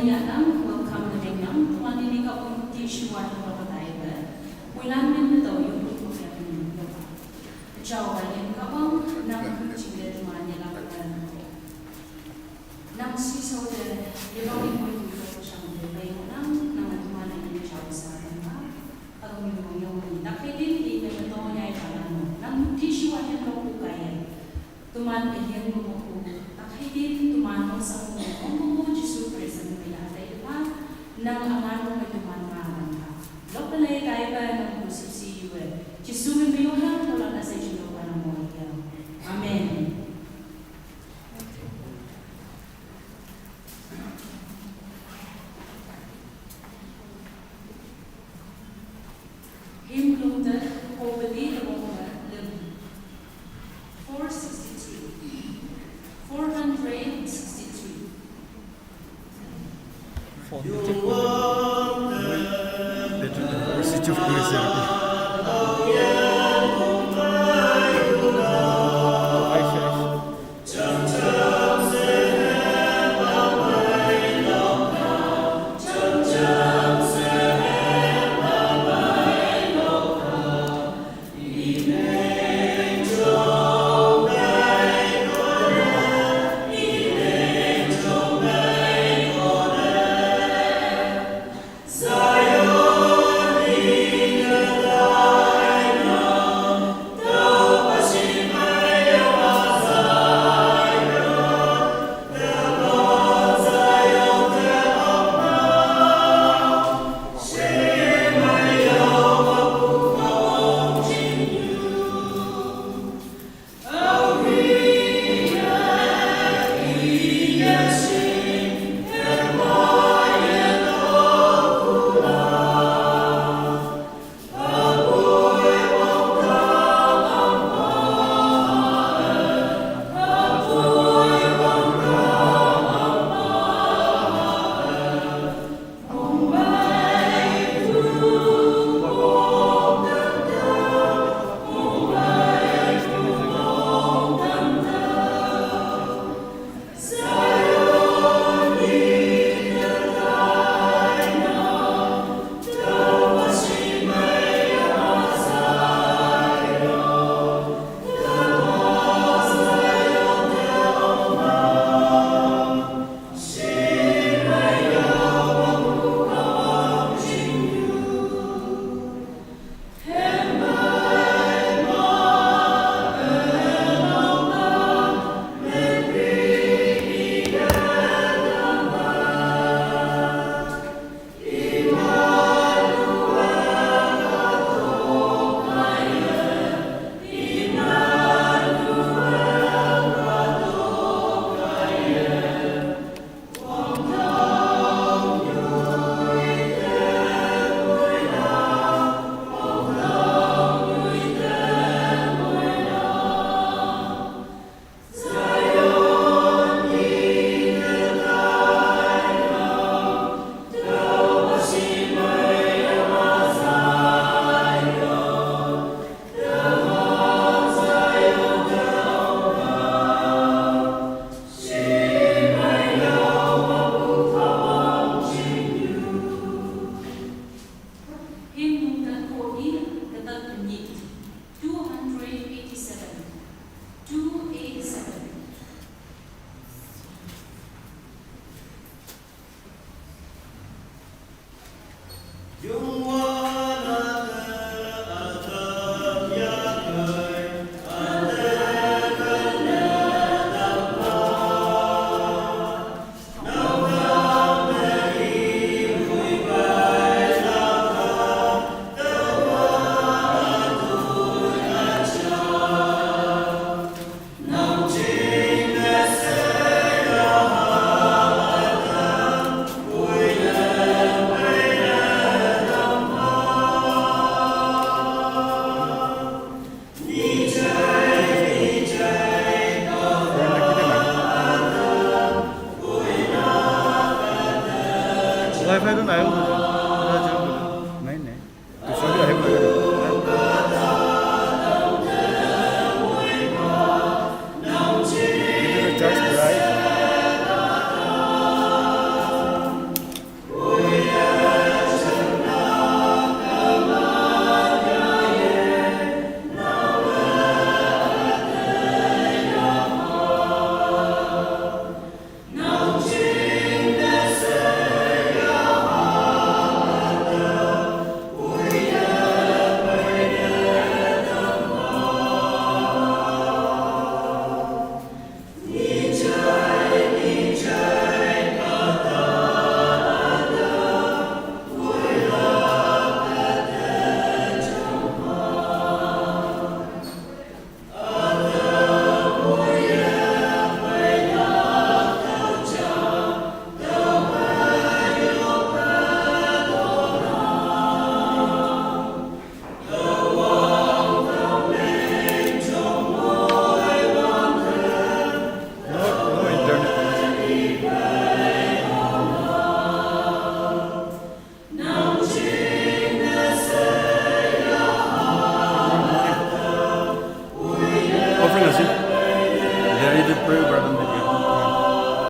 yanam welcome na binyang tuan ini ka pun tishuan na patay ba wilan min na daw yung tutuyan ng lupa jawaban ka bang nang chile tuan nila kan nang sisaw de ibang imo yung siyang debay mo nang tuan na ini jaw sa ba parang yung nakidin di na to niya ipala mo nang tishuan yung lupa kaya tuman iyan mo nakidin tuman mo sa mo nang amano may tumangaman ka. Lopalay tayo ba ng musisiwe? Jisuwi mo yung lang wala na sa Diyos ng mo. Amen. Hymn Lunda, Obedi, Lim 463. 463. Wifi doon ayaw.